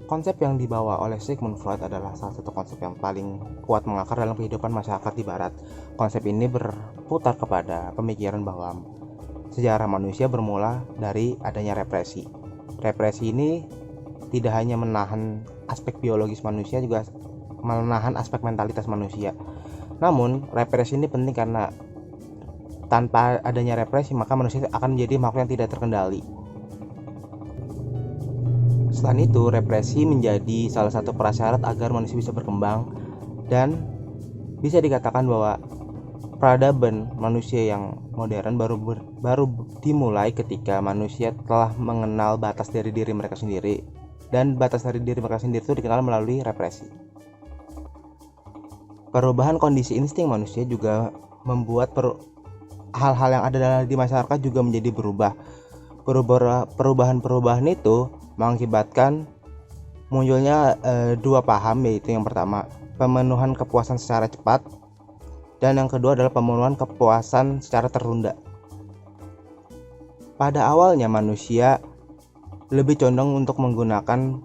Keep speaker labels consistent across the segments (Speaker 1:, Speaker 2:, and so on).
Speaker 1: Konsep yang dibawa oleh Sigmund Freud adalah salah satu konsep yang paling kuat mengakar dalam kehidupan masyarakat di Barat. Konsep ini berputar kepada pemikiran bahwa sejarah manusia bermula dari adanya represi. Represi ini tidak hanya menahan aspek biologis manusia, juga menahan aspek mentalitas manusia. Namun, represi ini penting karena tanpa adanya represi, maka manusia akan menjadi makhluk yang tidak terkendali. Selain itu, represi menjadi salah satu prasyarat agar manusia bisa berkembang, dan bisa dikatakan bahwa peradaban manusia yang modern baru dimulai ketika manusia telah mengenal batas dari diri mereka sendiri, dan batas dari diri mereka sendiri itu dikenal melalui represi. Perubahan kondisi insting manusia juga membuat hal-hal yang ada di masyarakat juga menjadi berubah. Perubahan-perubahan itu mengakibatkan munculnya dua paham, yaitu yang pertama pemenuhan kepuasan secara cepat, dan yang kedua adalah pemenuhan kepuasan secara tertunda. Pada awalnya manusia lebih condong untuk menggunakan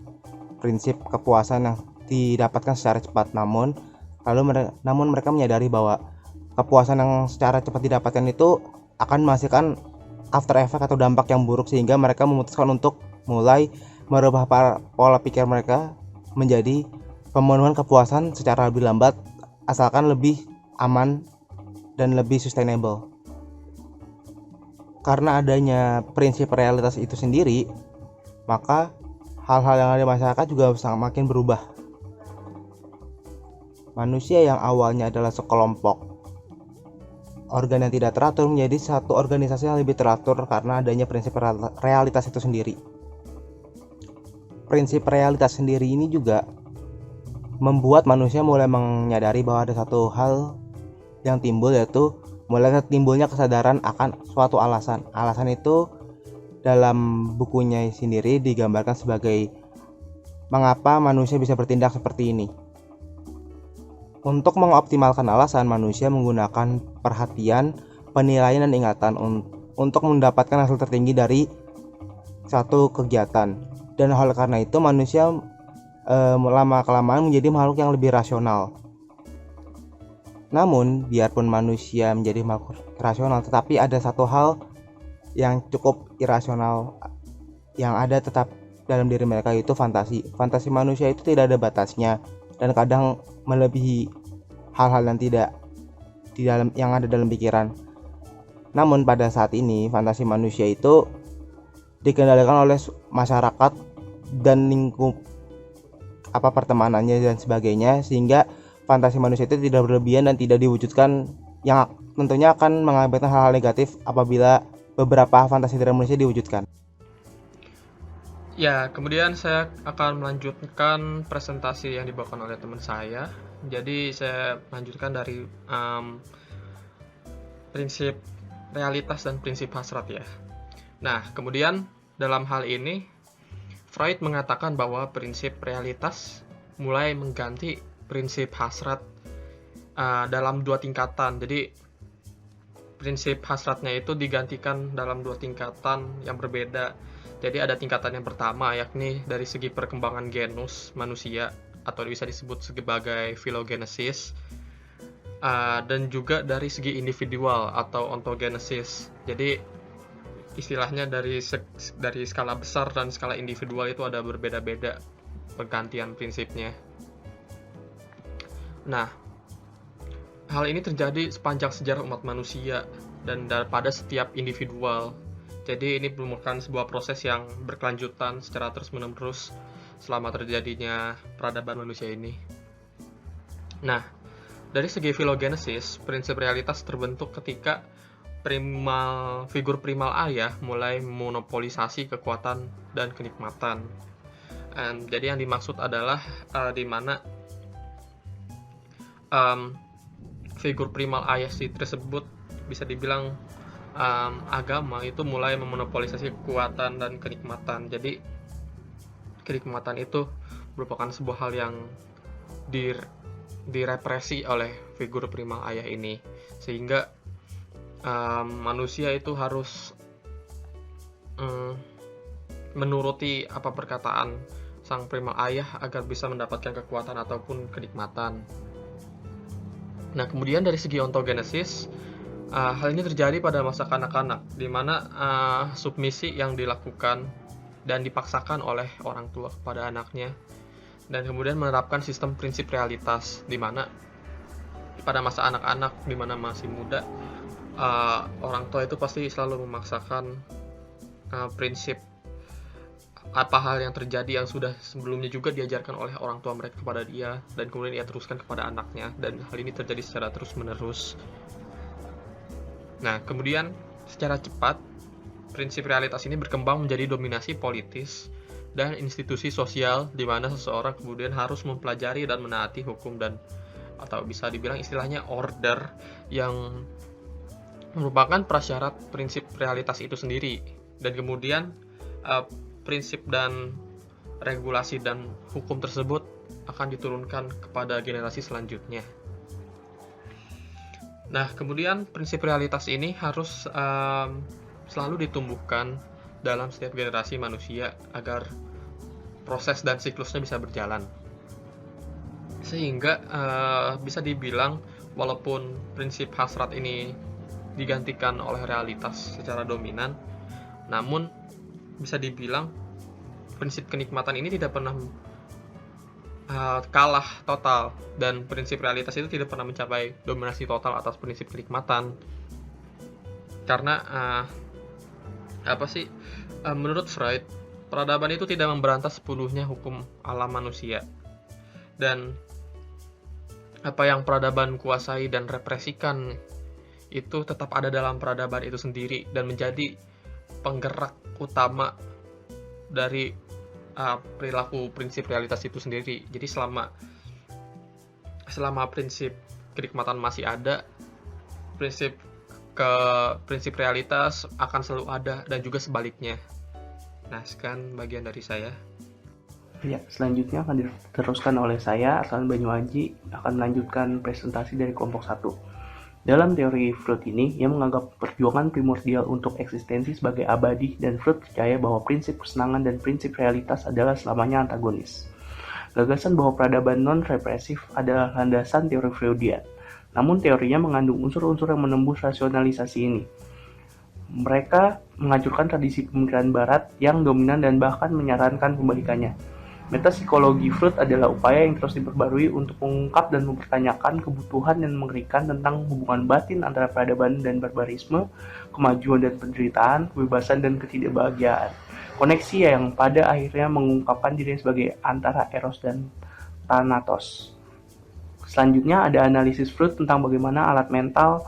Speaker 1: prinsip kepuasan yang didapatkan secara cepat, namun mereka menyadari bahwa kepuasan yang secara cepat didapatkan itu akan menghasilkan after effect atau dampak yang buruk, sehingga mereka memutuskan untuk mulai merubah pola pikir mereka menjadi pemenuhan kepuasan secara lebih lambat, asalkan lebih aman dan lebih sustainable. Karena adanya prinsip realitas itu sendiri, maka hal-hal yang ada di masyarakat juga semakin berubah. Manusia yang awalnya adalah sekelompok organ yang tidak teratur menjadi satu organisasi yang lebih teratur karena adanya prinsip realitas itu sendiri. Prinsip realitas sendiri ini juga membuat manusia mulai menyadari bahwa ada satu hal yang timbul, yaitu mulai timbulnya kesadaran akan suatu alasan. Alasan itu dalam bukunya sendiri digambarkan sebagai mengapa manusia bisa bertindak seperti ini. Untuk mengoptimalkan alasan, manusia menggunakan perhatian, penilaian, dan ingatan untuk mendapatkan hasil tertinggi dari satu kegiatan. Dan oleh karena itu manusia lama-kelamaan menjadi makhluk yang lebih rasional. Namun, biarpun manusia menjadi makhluk rasional, tetapi ada satu hal yang cukup irasional yang ada tetap dalam diri mereka, yaitu fantasi. Fantasi manusia itu tidak ada batasnya dan kadang melebihi hal-hal yang yang ada dalam pikiran. Namun pada saat ini fantasi manusia itu dikendalikan oleh masyarakat dan lingkup pertemanannya dan sebagainya, sehingga fantasi manusia itu tidak berlebihan dan tidak diwujudkan, yang tentunya akan mengakibatkan hal-hal negatif apabila beberapa fantasi dari manusia diwujudkan.
Speaker 2: Ya, kemudian saya akan melanjutkan presentasi yang dibawakan oleh teman saya. Jadi saya melanjutkan dari prinsip realitas dan prinsip hasrat ya. Nah, kemudian dalam hal ini Freud mengatakan bahwa prinsip realitas mulai mengganti prinsip hasrat dalam dua tingkatan. Jadi prinsip hasratnya itu digantikan dalam dua tingkatan yang berbeda. Jadi ada tingkatan yang pertama, yakni dari segi perkembangan genus manusia atau bisa disebut sebagai filogenesis, dan juga dari segi individual atau ontogenesis. Jadi istilahnya dari skala besar dan skala individual itu ada berbeda-beda pergantian prinsipnya. Nah, hal ini terjadi sepanjang sejarah umat manusia dan pada setiap individual. Jadi ini merupakan sebuah proses yang berkelanjutan secara terus-menerus selama terjadinya peradaban manusia ini. Nah, dari segi filogenesis, prinsip realitas terbentuk ketika figur primal ayah mulai memonopolisasi kekuatan dan kenikmatan. Jadi yang dimaksud adalah di mana figur primal ayah tersebut bisa dibilang agama itu mulai memonopolisasi kekuatan dan kenikmatan. Jadi kenikmatan itu merupakan sebuah hal yang direpresi oleh figur primal ayah ini, sehingga manusia itu harus menuruti perkataan sang primal ayah agar bisa mendapatkan kekuatan ataupun kenikmatan. Nah, kemudian dari segi ontogenesis, hal ini terjadi pada masa kanak-kanak, di mana submisi yang dilakukan dan dipaksakan oleh orang tua kepada anaknya, dan kemudian menerapkan sistem prinsip realitas, di mana pada masa anak-anak, di mana masih muda, orang tua itu pasti selalu memaksakan prinsip apa hal yang terjadi yang sudah sebelumnya juga diajarkan oleh orang tua mereka kepada dia, dan kemudian ia teruskan kepada anaknya, dan hal ini terjadi secara terus-menerus. Nah, kemudian secara cepat prinsip realitas ini berkembang menjadi dominasi politis dan institusi sosial, di mana seseorang kemudian harus mempelajari dan menaati hukum dan atau bisa dibilang istilahnya order yang merupakan prasyarat prinsip realitas itu sendiri, dan kemudian prinsip dan regulasi dan hukum tersebut akan diturunkan kepada generasi selanjutnya. Nah, kemudian prinsip realitas ini harus selalu ditumbuhkan dalam setiap generasi manusia agar proses dan siklusnya bisa berjalan. Sehingga bisa dibilang walaupun prinsip hasrat ini digantikan oleh realitas secara dominan, namun bisa dibilang prinsip kenikmatan ini tidak pernah kalah total, dan prinsip realitas itu tidak pernah mencapai dominasi total atas prinsip kenikmatan. Karena menurut Freud, peradaban itu tidak memberantas sepenuhnya hukum alam manusia, dan apa yang peradaban kuasai dan represikan itu tetap ada dalam peradaban itu sendiri dan menjadi penggerak utama dari perilaku prinsip realitas itu sendiri. Jadi selama prinsip kenikmatan masih ada, prinsip realitas akan selalu ada, dan juga sebaliknya. Nah, sekian bagian dari saya.
Speaker 3: Ya, selanjutnya akan diteruskan oleh saya, Aslan Banyuaji, akan melanjutkan presentasi dari kelompok 1. Dalam teori Freud ini, ia menganggap perjuangan primordial untuk eksistensi sebagai abadi, dan Freud percaya bahwa prinsip kesenangan dan prinsip realitas adalah selamanya antagonis. Gagasan bahwa peradaban non-represif adalah landasan teori Freudian, namun teorinya mengandung unsur-unsur yang menembus rasionalisasi ini. Mereka menghancurkan tradisi pemikiran barat yang dominan dan bahkan menyarankan kebalikannya. Metapsikologi Freud adalah upaya yang terus diperbarui untuk mengungkap dan mempertanyakan kebutuhan yang mengerikan tentang hubungan batin antara peradaban dan barbarisme, kemajuan dan penderitaan, kebebasan dan ketidakbahagiaan. Koneksi yang pada akhirnya mengungkapkan dirinya sebagai antara Eros dan Thanatos. Selanjutnya ada analisis Freud tentang bagaimana alat mental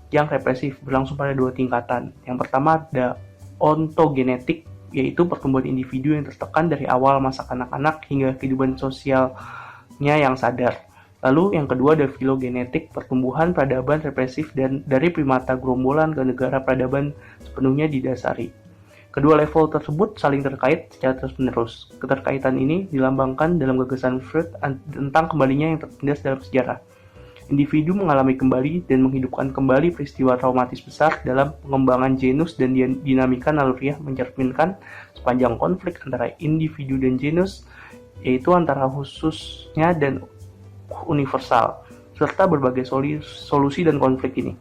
Speaker 3: yang represif berlangsung pada 2 tingkatan. Yang pertama ada ontogenetik, yaitu pertumbuhan individu yang tertekan dari awal masa kanak-kanak hingga kehidupan sosialnya yang sadar. Lalu yang kedua ada filogenetik, pertumbuhan peradaban represif dan dari primata gerombolan ke negara peradaban sepenuhnya didasari. Kedua level tersebut saling terkait secara terus-menerus. Keterkaitan ini dilambangkan dalam gagasan Freud tentang kembalinya yang tertindas dalam sejarah. Individu mengalami kembali dan menghidupkan kembali peristiwa traumatis besar dalam pengembangan genus, dan dinamika naluriah mencerminkan sepanjang konflik antara individu dan genus, yaitu antara khususnya dan universal, serta berbagai solusi dan konflik ini.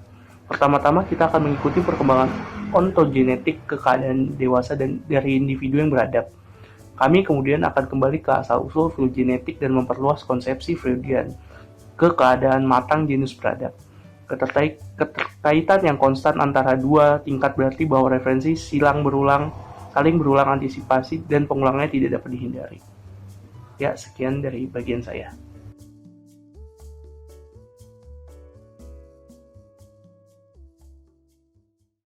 Speaker 3: Pertama-tama kita akan mengikuti perkembangan ontogenetik ke keadaan dewasa dan dari individu yang beradab. Kami kemudian akan kembali ke asal-usul filogenetik dan memperluas konsepsi Freudian ke keadaan matang genus beradab. Keterkaitan yang konstan antara 2 tingkat berarti bahwa referensi saling berulang antisipasi dan pengulangannya tidak dapat dihindari. Ya, sekian dari bagian saya.